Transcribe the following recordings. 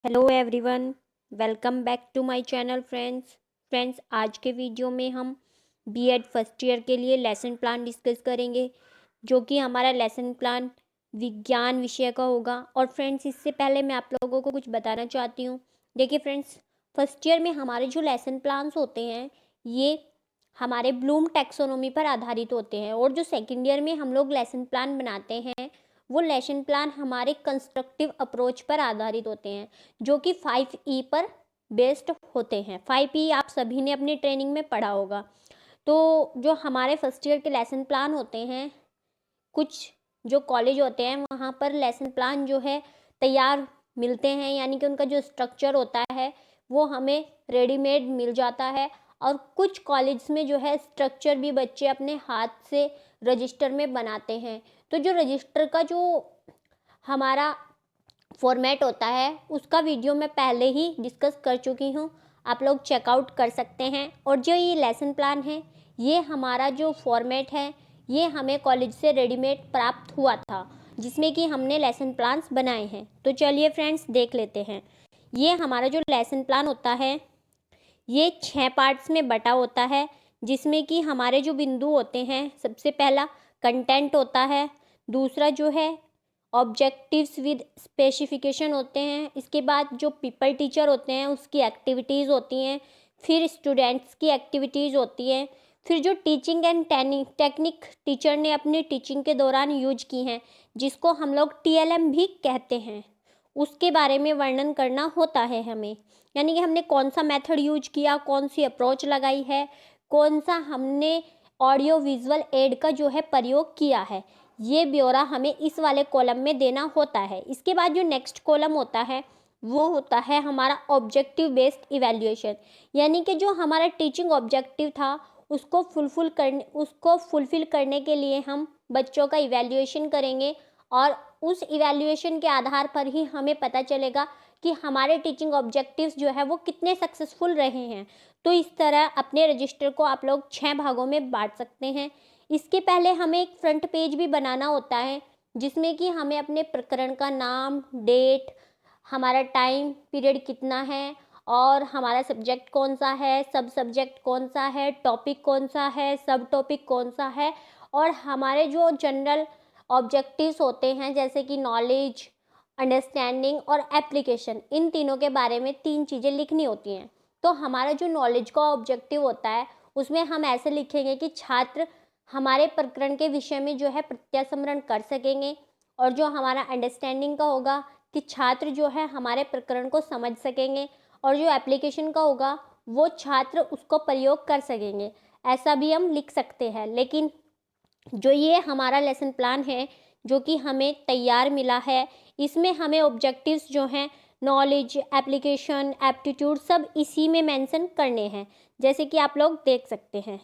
Hello everyone, welcome back to my channel friends. आज के video में हम बीएड फर्स्ट ईयर के लिए लेसन प्लान डिस्कस करेंगे, जो कि हमारा लेसन प्लान विज्ञान विषय का होगा। और फ्रेंड्स, इससे पहले मैं आप लोगों को कुछ बताना चाहती हूँ। देखिए फ्रेंड्स, फर्स्ट ईयर में हमारे जो लेसन प्लान्स होते हैं ये हमारे ब्लूम टैक्सोनॉमी पर आधारित होते हैं, और जो सेकेंड ईयर में हम लोग लेसन प्लान बनाते हैं वो लेसन प्लान हमारे कंस्ट्रक्टिव अप्रोच पर आधारित होते हैं, जो कि 5E पर बेस्ड होते हैं। 5E आप सभी ने अपनी ट्रेनिंग में पढ़ा होगा। तो जो हमारे फर्स्ट ईयर के लेसन प्लान होते हैं, कुछ जो कॉलेज होते हैं वहाँ पर लेसन प्लान जो है तैयार मिलते हैं, यानी कि उनका जो स्ट्रक्चर होता है वो हमें रेडीमेड मिल जाता है। और कुछ कॉलेज में जो है स्ट्रक्चर भी बच्चे अपने हाथ से रजिस्टर में बनाते हैं। तो जो रजिस्टर का जो हमारा फॉर्मेट होता है उसका वीडियो मैं पहले ही डिस्कस कर चुकी हूँ, आप लोग चेकआउट कर सकते हैं। और जो ये लेसन प्लान है, ये हमारा जो फॉर्मेट है ये हमें कॉलेज से रेडीमेड प्राप्त हुआ था, जिसमें कि हमने लेसन प्लान्स बनाए हैं। तो चलिए फ्रेंड्स देख लेते हैं। ये हमारा जो लेसन प्लान होता है ये 6 पार्ट्स में बटा होता है, जिसमें कि हमारे जो बिंदु होते हैं, सबसे पहला कंटेंट होता है, दूसरा जो है ऑब्जेक्टिव्स विद स्पेसिफिकेशन होते हैं, इसके बाद जो पीपल टीचर होते हैं उसकी एक्टिविटीज़ होती हैं, फिर स्टूडेंट्स की एक्टिविटीज़ होती हैं, फिर जो टीचिंग एंड टेक्निक टीचर ने अपनी टीचिंग के दौरान यूज की हैं, जिसको हम लोग TLM भी कहते हैं, उसके बारे में वर्णन करना होता है हमें। यानी कि हमने कौन सा मेथड यूज किया, कौन सी अप्रोच लगाई है, कौन सा हमने ऑडियो विजुअल एड का जो है प्रयोग किया है, ये ब्यौरा हमें इस वाले कॉलम में देना होता है। इसके बाद जो नेक्स्ट कॉलम होता है वो होता है हमारा ऑब्जेक्टिव बेस्ड इवैल्यूएशन, यानी कि जो हमारा टीचिंग ऑब्जेक्टिव था उसको फुलफिल करने के लिए हम बच्चों का इवैल्यूएशन करेंगे, और उस इवैल्यूएशन के आधार पर ही हमें पता चलेगा कि हमारे टीचिंग ऑब्जेक्टिव्स जो है वो कितने सक्सेसफुल रहे हैं। तो इस तरह अपने रजिस्टर को आप लोग 6 भागों में बांट सकते हैं। इसके पहले हमें एक फ्रंट पेज भी बनाना होता है, जिसमें कि हमें अपने प्रकरण का नाम, डेट, हमारा टाइम पीरियड कितना है, और हमारा सब्जेक्ट कौन सा है, सब सब्जेक्ट कौन सा है, टॉपिक कौन सा है, सब टॉपिक कौन सा है, और हमारे जो जनरल ऑब्जेक्टिव्स होते हैं जैसे कि नॉलेज, अंडरस्टैंडिंग और एप्लीकेशन, इन तीनों के बारे में 3 चीज़ें लिखनी होती हैं। तो हमारा जो नॉलेज का ऑब्जेक्टिव होता है उसमें हम ऐसे लिखेंगे कि छात्र हमारे प्रकरण के विषय में जो है प्रत्यास्मरण कर सकेंगे, और जो हमारा अंडरस्टैंडिंग का होगा कि छात्र जो है हमारे प्रकरण को समझ सकेंगे, और जो एप्लीकेशन का होगा वो छात्र उसको प्रयोग कर सकेंगे। ऐसा भी हम लिख सकते हैं। लेकिन जो ये हमारा लेसन प्लान है जो कि हमें तैयार मिला है, इसमें हमें ऑब्जेक्टिव्स जो हैं नॉलेज, एप्लीकेशन, एप्टीट्यूड सब इसी में मेंशन करने हैं, जैसे कि आप लोग देख सकते हैं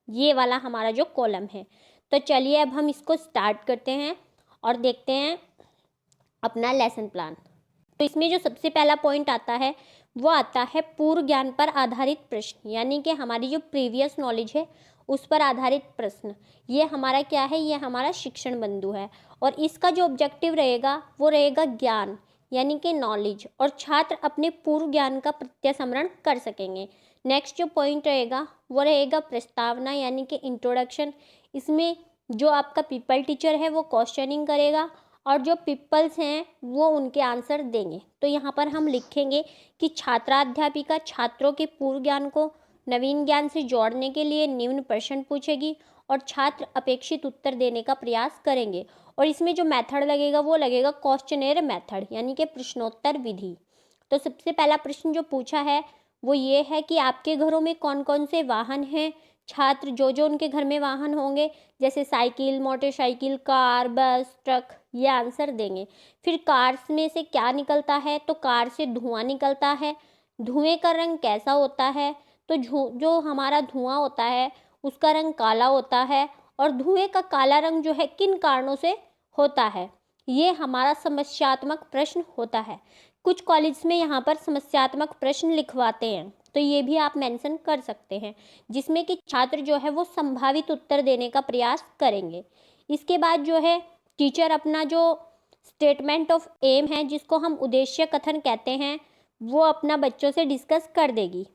ये वाला हमारा जो कॉलम है। तो चलिए अब हम इसको स्टार्ट करते हैं और देखते हैं अपना लेसन प्लान। तो इसमें जो सबसे पहला पॉइंट आता है वो आता है पूर्व ज्ञान पर आधारित प्रश्न, यानी कि हमारी जो प्रीवियस नॉलेज है उस पर आधारित प्रश्न। ये हमारा क्या है, ये हमारा शिक्षण बिंदु है, और इसका जो ऑब्जेक्टिव रहेगा वो रहेगा ज्ञान, यानी कि नॉलेज, और छात्र अपने पूर्व ज्ञान का प्रत्यास्मरण कर सकेंगे। नेक्स्ट जो पॉइंट रहेगा वो रहेगा प्रस्तावना, यानी कि इंट्रोडक्शन। इसमें जो आपका पीपल टीचर है वो क्वेश्चनिंग करेगा, और जो पीपल्स हैं वो उनके आंसर देंगे। तो यहाँ पर हम लिखेंगे कि छात्राध्यापिका छात्रों के पूर्व ज्ञान को नवीन ज्ञान से जोड़ने के लिए निम्न प्रश्न पूछेगी, और छात्र अपेक्षित उत्तर देने का प्रयास करेंगे। और इसमें जो मेथड लगेगा वो लगेगा क्वेश्चनेयर मेथड, यानी कि प्रश्नोत्तर विधि। तो सबसे पहला प्रश्न जो पूछा है वो ये है कि आपके घरों में कौन कौन से वाहन हैं। छात्र जो जो उनके घर में वाहन होंगे, जैसे साइकिल, मोटरसाइकिल, कार, बस, ट्रक, ये आंसर देंगे। फिर कार्स में से क्या निकलता है, तो कार से धुआं निकलता है। धुएं का रंग कैसा होता है, तो जो हमारा धुआं होता है उसका रंग काला होता है, और धुएं का काला रंग जो है किन कारणों से होता है, ये हमारा समस्यात्मक प्रश्न होता है। कुछ कॉलेज में यहाँ पर समस्यात्मक प्रश्न लिखवाते हैं, तो ये भी आप मेंशन कर सकते हैं, जिसमें कि छात्र जो है वो संभावित उत्तर देने का प्रयास करेंगे। इसके बाद जो है टीचर अपना जो स्टेटमेंट ऑफ एम है जिसको हम उद्देश्य कथन कहते हैं, वो अपना बच्चों से डिस्कस कर देगी।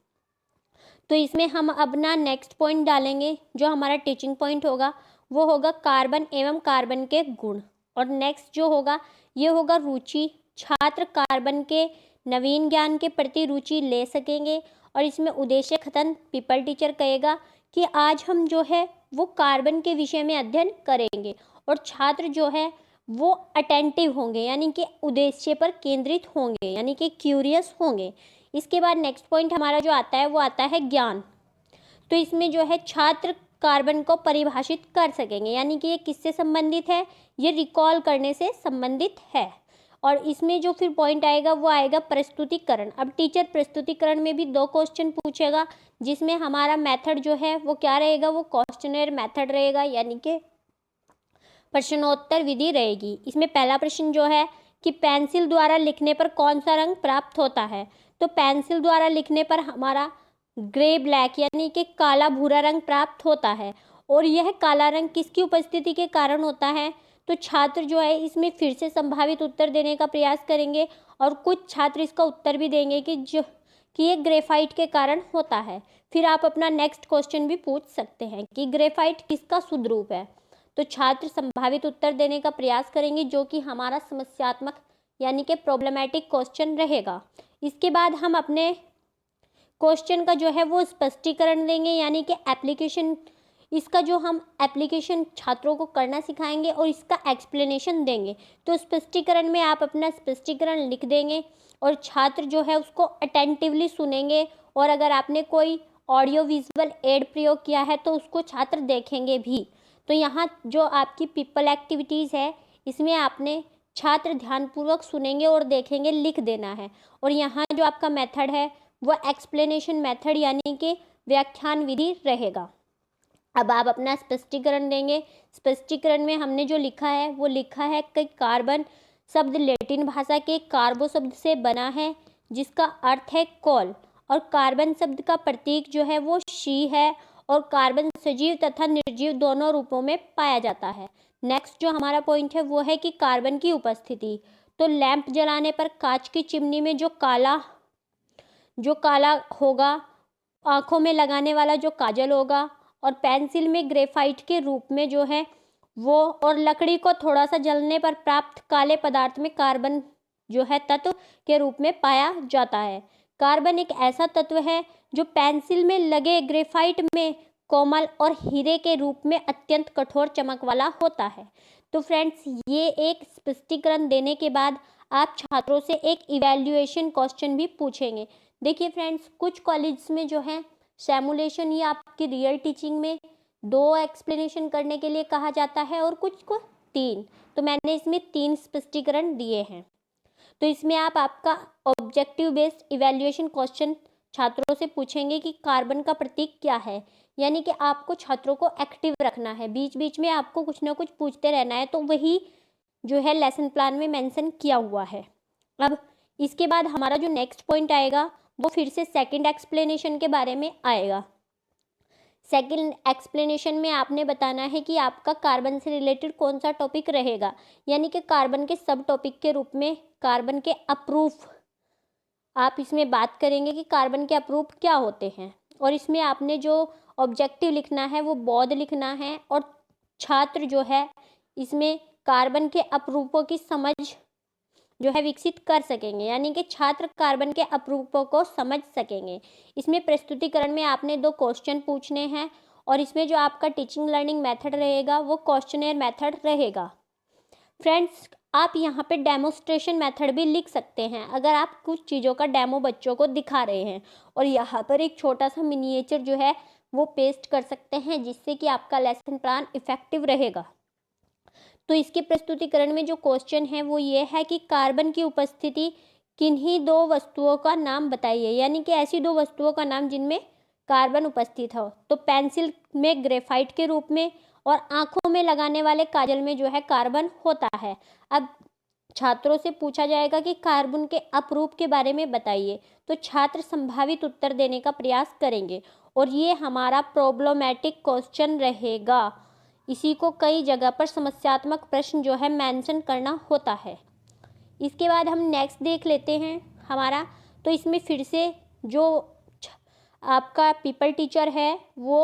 तो इसमें हम अपना नेक्स्ट पॉइंट डालेंगे, जो हमारा टीचिंग पॉइंट होगा वो होगा कार्बन एवं कार्बन के गुण। और नेक्स्ट जो होगा ये होगा रुचि। छात्र कार्बन के नवीन ज्ञान के प्रति रुचि ले सकेंगे। और इसमें उद्देश्य कथन पीपल टीचर कहेगा कि आज हम जो है वो कार्बन के विषय में अध्ययन करेंगे, और छात्र जो है वो अटेंटिव होंगे, यानी कि उद्देश्य पर केंद्रित होंगे, यानी कि क्यूरियस होंगे। इसके बाद नेक्स्ट पॉइंट हमारा जो आता है वो आता है ज्ञान। तो इसमें जो है छात्र कार्बन को परिभाषित कर सकेंगे, यानी कि ये किससे संबंधित है, ये रिकॉल करने से संबंधित है। और इसमें जो फिर पॉइंट आएगा वो आएगा प्रस्तुतिकरण। अब टीचर प्रस्तुतिकरण में भी 2 क्वेश्चन पूछेगा, जिसमें हमारा मेथड जो है वो क्या रहेगा, वो क्वेश्चनर मेथड रहेगा, यानी कि प्रश्नोत्तर विधि रहेगी। इसमें पहला प्रश्न जो है कि पेंसिल द्वारा लिखने पर कौन सा रंग प्राप्त होता है। तो पेंसिल द्वारा लिखने पर हमारा ग्रे ब्लैक, यानी कि काला भूरा रंग प्राप्त होता है। और यह काला रंग किसकी उपस्थिति के कारण होता है। तो छात्र जो है इसमें फिर से संभावित उत्तर देने का प्रयास करेंगे, और कुछ छात्र इसका उत्तर भी देंगे कि ये ग्रेफाइट के कारण होता है। फिर आप अपना नेक्स्ट क्वेश्चन भी पूछ सकते हैं कि ग्रेफाइट किसका शुद्ध रूप है। तो छात्र संभावित उत्तर देने का प्रयास करेंगे, जो कि हमारा समस्यात्मक यानी कि प्रॉब्लमेटिक क्वेश्चन रहेगा। इसके बाद हम अपने क्वेश्चन का जो है वो स्पष्टीकरण देंगे, यानी कि एप्लीकेशन। इसका जो हम एप्लीकेशन छात्रों को करना सिखाएंगे और इसका एक्सप्लेनेशन देंगे। तो स्पष्टीकरण में आप अपना स्पष्टीकरण लिख देंगे, और छात्र जो है उसको अटेंटिवली सुनेंगे। और अगर आपने कोई ऑडियो विजुअल एड प्रयोग किया है तो उसको छात्र देखेंगे भी। तो यहाँ जो आपकी पीपल एक्टिविटीज़ है, इसमें आपने छात्र ध्यानपूर्वक सुनेंगे और देखेंगे, लिख देना है। और यहाँ जो आपका मेथड है वो एक्सप्लेनेशन मेथड, यानी कि व्याख्यान विधि रहेगा। अब आप अपना स्पष्टीकरण देंगे। स्पष्टीकरण में हमने जो लिखा है वो लिखा है कि कार्बन शब्द लैटिन भाषा के कार्बो शब्द से बना है, जिसका अर्थ है कॉल। और कार्बन शब्द का प्रतीक जो है वो सी है, और कार्बन सजीव तथा निर्जीव दोनों रूपों में पाया जाता है। नेक्स्ट जो हमारा पॉइंट है वो है कि कार्बन की उपस्थिति। तो लैंप जलाने पर कांच की चिमनी में जो काला होगा, आंखों में लगाने वाला जो काजल होगा, और पेंसिल में ग्रेफाइट के रूप में जो है वो, और लकड़ी को थोड़ा सा जलने पर प्राप्त काले पदार्थ में कार्बन जो है तत्व के रूप में पाया जाता है। कार्बन एक ऐसा तत्व है जो पेंसिल में लगे ग्रेफाइट में कोमल और हीरे के रूप में अत्यंत कठोर चमक वाला होता है। तो फ्रेंड्स, ये एक स्पष्टीकरण देने के बाद आप छात्रों से एक इवैल्यूएशन क्वेश्चन भी पूछेंगे। देखिए फ्रेंड्स, कुछ कॉलेज में जो है सिमुलेशन या आपकी रियल टीचिंग में 2 एक्सप्लेनेशन करने के लिए कहा जाता है, और कुछ को 3। तो मैंने इसमें 3 स्पष्टीकरण दिए हैं। तो इसमें आप आपका ऑब्जेक्टिव बेस्ड इवैल्यूएशन क्वेश्चन छात्रों से पूछेंगे कि कार्बन का प्रतीक क्या है, यानी कि आपको छात्रों को एक्टिव रखना है, बीच बीच में आपको कुछ ना कुछ पूछते रहना है। तो वही जो है लेसन प्लान में मेंशन किया हुआ है। अब इसके बाद हमारा जो नेक्स्ट पॉइंट आएगा वो फिर से सेकंड एक्सप्लेनेशन के बारे में आएगा। सेकंड एक्सप्लेनेशन में आपने बताना है कि आपका कार्बन से रिलेटेड कौन सा टॉपिक रहेगा, यानी कि कार्बन के सब टॉपिक के रूप में कार्बन के अप्रूफ आप इसमें बात करेंगे कि कार्बन के अप्रूफ क्या होते हैं। और इसमें आपने जो ऑब्जेक्टिव लिखना है वो बौद्ध लिखना है, और छात्र जो है इसमें कार्बन के अप्रूपों की समझ जो है विकसित कर सकेंगे, यानी कि छात्र कार्बन के अप्रूपों को समझ सकेंगे। इसमें प्रस्तुतिकरण में आपने 2 क्वेश्चन पूछने हैं, और इसमें जो आपका टीचिंग लर्निंग मेथड रहेगा वो क्वेश्चनर मेथड रहेगा। फ्रेंड्स, आप यहाँ पे डेमोस्ट्रेशन मेथड भी लिख सकते हैं, अगर आप कुछ चीज़ों का डेमो बच्चों को दिखा रहे हैं, और यहाँ पर एक छोटा सा मिनिएचर जो है वो पेस्ट कर सकते हैं, जिससे कि आपका लेसन प्लान इफेक्टिव रहेगा। तो इसके प्रस्तुतिकरण में जो क्वेश्चन है वो ये है कि कार्बन की उपस्थिति किन्हीं 2 वस्तुओं का नाम बताइए, यानी कि ऐसी 2 वस्तुओं का नाम जिनमें कार्बन उपस्थित हो। तो पेंसिल में ग्रेफाइट के रूप में, और आंखों में लगाने वाले काजल में जो है कार्बन होता है। अब छात्रों से पूछा जाएगा कि कार्बन के अपरूप के बारे में बताइए। तो छात्र संभावित उत्तर देने का प्रयास करेंगे, और ये हमारा प्रॉब्लमेटिक क्वेश्चन रहेगा। इसी को कई जगह पर समस्यात्मक प्रश्न जो है मेंशन करना होता है। इसके बाद हम नेक्स्ट देख लेते हैं हमारा, तो इसमें फिर से जो आपका पीपल टीचर है वो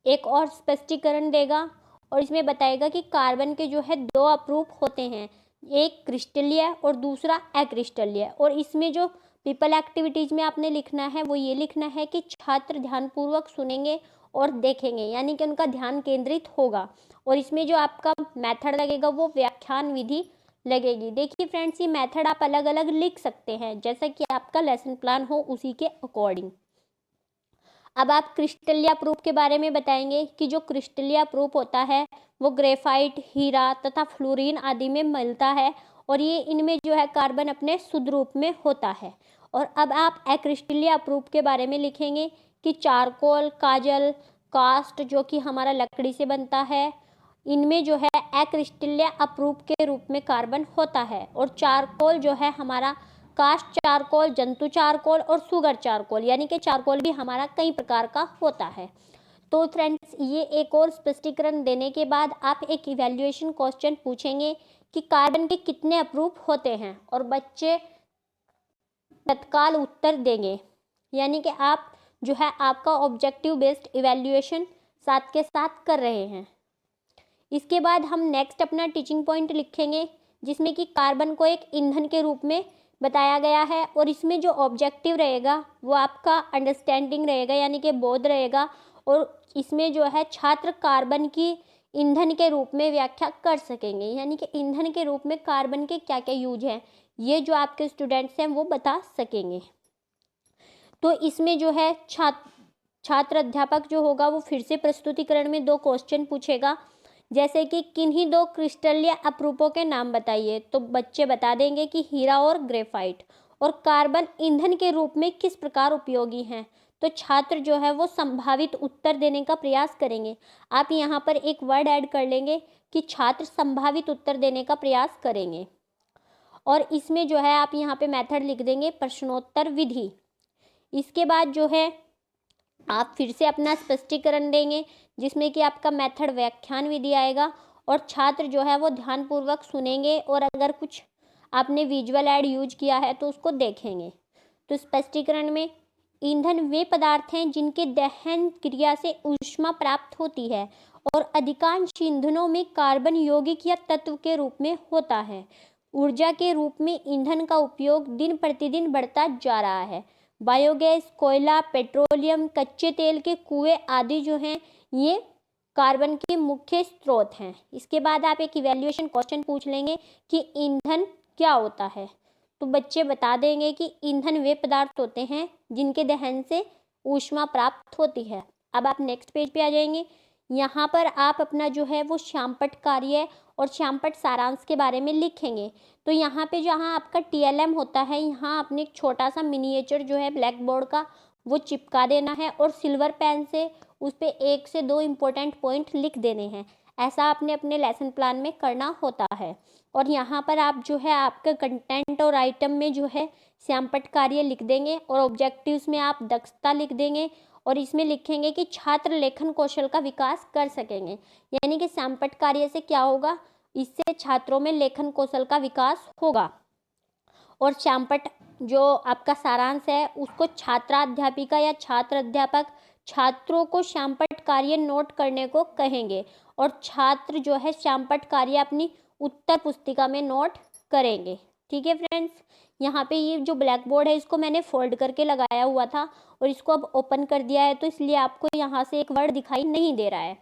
एक और स्पष्टीकरण देगा और इसमें बताएगा कि कार्बन के जो है दो अप्रूप होते हैं, एक क्रिस्टलीय और दूसरा अक्रिस्टलीय। और इसमें जो पीपल एक्टिविटीज में आपने लिखना है वो ये लिखना है कि छात्र ध्यानपूर्वक सुनेंगे और देखेंगे, यानी कि उनका ध्यान केंद्रित होगा। और इसमें जो आपका मेथड लगेगा वो व्याख्यान विधि लगेगी। देखिए फ्रेंड्स, ये मेथड आप अलग अलग लिख सकते हैं जैसा कि आपका लेसन प्लान हो उसी के अकॉर्डिंग। अब आप क्रिस्टलीय अप्रूप के बारे में बताएंगे कि जो क्रिस्टलीय अप्रूप होता है वो ग्रेफाइट, हीरा तथा फ्लोरीन आदि में मिलता है और ये इनमें जो है कार्बन अपने शुद्ध रूप में होता है। और अब आप अक्रिस्टलीय अप्रूप के बारे में लिखेंगे कि चारकोल, काजल, कास्ट जो कि हमारा लकड़ी से बनता है, इनमें जो है अक्रिस्टलीय अप्रूप के रूप में कार्बन होता है। और चारकोल जो है हमारा कास्ट चारकोल, जंतु चारकोल और सुगर चारकोल, यानी कि चारकोल भी हमारा कई प्रकार का होता है। तो फ्रेंड्स, ये एक और स्पष्टीकरण देने के बाद आप एक इवैल्यूएशन क्वेश्चन पूछेंगे कि कार्बन के कितने अप्रूप होते हैं और बच्चे तत्काल उत्तर देंगे, यानी कि आप जो है आपका ऑब्जेक्टिव बेस्ड इवैल्यूएशन साथ के साथ कर रहे हैं। इसके बाद हम नेक्स्ट अपना टीचिंग पॉइंट लिखेंगे जिसमें कि कार्बन को एक ईंधन के रूप में बताया गया है और इसमें जो ऑब्जेक्टिव रहेगा वो आपका अंडरस्टैंडिंग रहेगा, यानी कि बोध रहेगा। और इसमें जो है छात्र कार्बन की ईंधन के रूप में व्याख्या कर सकेंगे, यानी कि ईंधन के रूप में कार्बन के क्या क्या यूज हैं ये जो आपके स्टूडेंट्स हैं वो बता सकेंगे। तो इसमें जो है छात्र अध्यापक जो होगा वो फिर से प्रस्तुतिकरण में दो क्वेश्चन पूछेगा, जैसे कि किन्हीं दो क्रिस्टलीय अप्रूपों के नाम बताइए। तो बच्चे बता देंगे कि हीरा और ग्रेफाइट। और कार्बन ईंधन के रूप में किस प्रकार उपयोगी हैं, तो छात्र जो है वो संभावित उत्तर देने का प्रयास करेंगे। आप यहाँ पर एक वर्ड ऐड कर लेंगे कि छात्र संभावित उत्तर देने का प्रयास करेंगे। और इसमें जो है आप यहाँ पे मेथड लिख देंगे प्रश्नोत्तर विधि। इसके बाद जो है आप फिर से अपना स्पष्टीकरण देंगे जिसमें कि आपका मेथड व्याख्यान विधि आएगा और छात्र जो है वो ध्यानपूर्वक सुनेंगे और अगर कुछ आपने विजुअल ऐड यूज किया है तो उसको देखेंगे। तो स्पष्टीकरण में ईंधन वे पदार्थ हैं जिनके दहन क्रिया से ऊष्मा प्राप्त होती है और अधिकांश ईंधनों में कार्बन यौगिक या तत्व के रूप में होता है। ऊर्जा के रूप में ईंधन का उपयोग दिन प्रतिदिन बढ़ता जा रहा है। बायोगैस, कोयला, पेट्रोलियम, कच्चे तेल के कुएं आदि जो हैं ये कार्बन के मुख्य स्रोत हैं। इसके बाद आप एक इवैल्यूएशन क्वेश्चन पूछ लेंगे कि ईंधन क्या होता है। तो बच्चे बता देंगे कि ईंधन वे पदार्थ होते हैं जिनके दहन से ऊष्मा प्राप्त होती है। अब आप नेक्स्ट पेज पे आ जाएंगे। यहाँ पर आप अपना जो है वो श्यामपट्ट कार्य और श्यामपट्ट सारांश के बारे में लिखेंगे। तो यहाँ पे जहाँ आपका TLM होता है यहाँ आपने एक छोटा सा मिनिएचर जो है ब्लैक बोर्ड का वो चिपका देना है और सिल्वर पेन से उस पर 1 से 2 इम्पोर्टेंट पॉइंट लिख देने हैं। ऐसा आपने अपने लेसन प्लान में करना होता है। और यहाँ पर आप जो है आपका कंटेंट और आइटम में जो है श्यामपट्ट कार्य लिख देंगे और ऑब्जेक्टिव्स में आप दक्षता लिख देंगे और इसमें लिखेंगे कि छात्र लेखन कौशल का विकास कर सकेंगे, यानी कि श्यामपट्ट कार्य से क्या होगा, इससे छात्रों में लेखन कौशल का विकास होगा। और श्यामपट्ट जो आपका सारांश है उसको छात्राध्यापिका या छात्र अध्यापक छात्रों को श्यामपट्ट कार्य नोट करने को कहेंगे और छात्र जो है श्यामपट्ट कार्य अपनी उत्तर पुस्तिका में नोट करेंगे। ठीक है फ्रेंड्स, यहाँ पे ये जो ब्लैक बोर्ड है इसको मैंने फोल्ड करके लगाया हुआ था और इसको अब ओपन कर दिया है तो इसलिए आपको यहाँ से एक वर्ड दिखाई नहीं दे रहा है।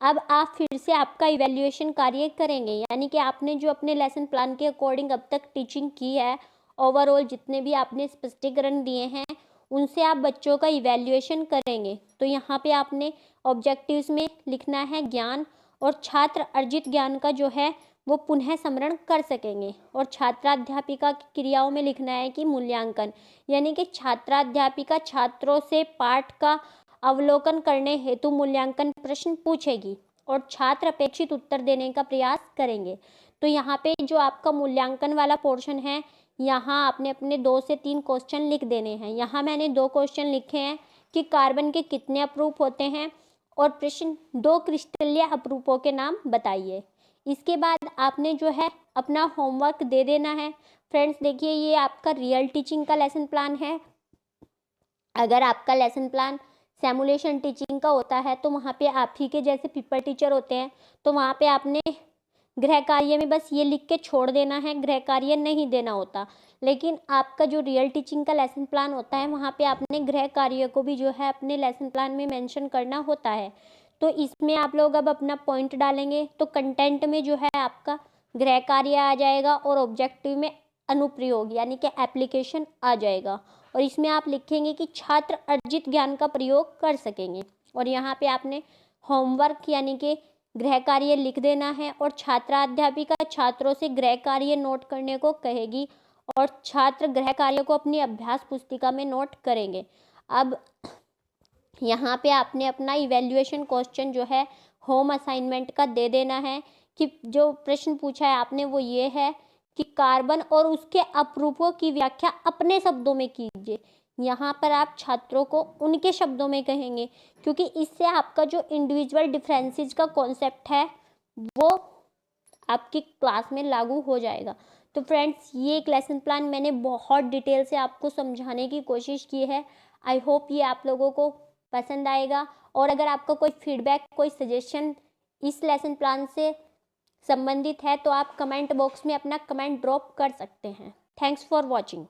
अब आप फिर से आपका इवैल्यूएशन कार्य करेंगे, यानी कि आपने जो अपने लेसन प्लान के अकॉर्डिंग अब तक टीचिंग की है, ओवरऑल जितने भी आपने स्पष्टीकरण दिए हैं उनसे आप बच्चों का इवैल्यूएशन करेंगे। तो यहाँ पे आपने ऑब्जेक्टिव्स में लिखना है ज्ञान और छात्र अर्जित ज्ञान का जो है वो पुनः स्मरण कर सकेंगे। और छात्राध्यापिका की क्रियाओं में लिखना है कि मूल्यांकन, यानी कि छात्राध्यापिका छात्रों से पाठ का अवलोकन करने हेतु मूल्यांकन प्रश्न पूछेगी और छात्र अपेक्षित उत्तर देने का प्रयास करेंगे। तो यहाँ पे जो आपका मूल्यांकन वाला पोर्शन है यहाँ आपने अपने 2 से 3 क्वेश्चन लिख देने हैं। यहाँ मैंने 2 क्वेश्चन लिखे हैं कि कार्बन के कितने अप्रूप होते हैं और प्रश्न 2 क्रिस्टलीय अपरूपों के नाम बताइए। इसके बाद आपने जो है अपना होमवर्क दे देना है। फ्रेंड्स देखिए, ये आपका रियल टीचिंग का लेसन प्लान है। अगर आपका लेसन प्लान सिमुलेशन टीचिंग का होता है तो वहाँ पे आप ही के जैसे पेपर टीचर होते हैं, तो वहाँ पे आपने गृह कार्य में बस ये लिख के छोड़ देना है, गृह कार्य नहीं देना होता। लेकिन आपका जो रियल टीचिंग का लेसन प्लान होता है, वहाँ पे आपने गृह कार्य को भी जो है अपने लेसन प्लान में मेंशन करना होता है। तो इसमें आप लोग अब अपना पॉइंट डालेंगे, तो कंटेंट में जो है आपका गृह कार्य आ जाएगा और ऑब्जेक्टिव में अनुप्रयोग यानी कि एप्लीकेशन आ जाएगा। और इसमें आप लिखेंगे कि छात्र अर्जित ज्ञान का प्रयोग कर सकेंगे। और यहाँ पे आपने होमवर्क यानी कि गृह कार्य लिख देना है। और छात्राध्यापिका छात्रों से गृह कार्य नोट करने को कहेगी और छात्र गृह कार्य को अपनी अभ्यास पुस्तिका में नोट करेंगे। अब यहाँ पे आपने अपना इवैल्यूएशन क्वेश्चन जो है होम असाइनमेंट का दे देना है कि जो प्रश्न पूछा है आपने वो ये है कि कार्बन और उसके अपरूपों की व्याख्या अपने शब्दों में कीजिए। यहाँ पर आप छात्रों को उनके शब्दों में कहेंगे, क्योंकि इससे आपका जो इंडिविजुअल डिफरेंसेस का कॉन्सेप्ट है वो आपकी क्लास में लागू हो जाएगा। तो फ्रेंड्स, ये एक लेसन प्लान मैंने बहुत डिटेल से आपको समझाने की कोशिश की है। आई होप ये आप लोगों को पसंद आएगा। और अगर आपका कोई फीडबैक, कोई सजेशन इस लेसन प्लान से संबंधित है तो आप कमेंट बॉक्स में अपना कमेंट ड्रॉप कर सकते हैं। Thanks for watching.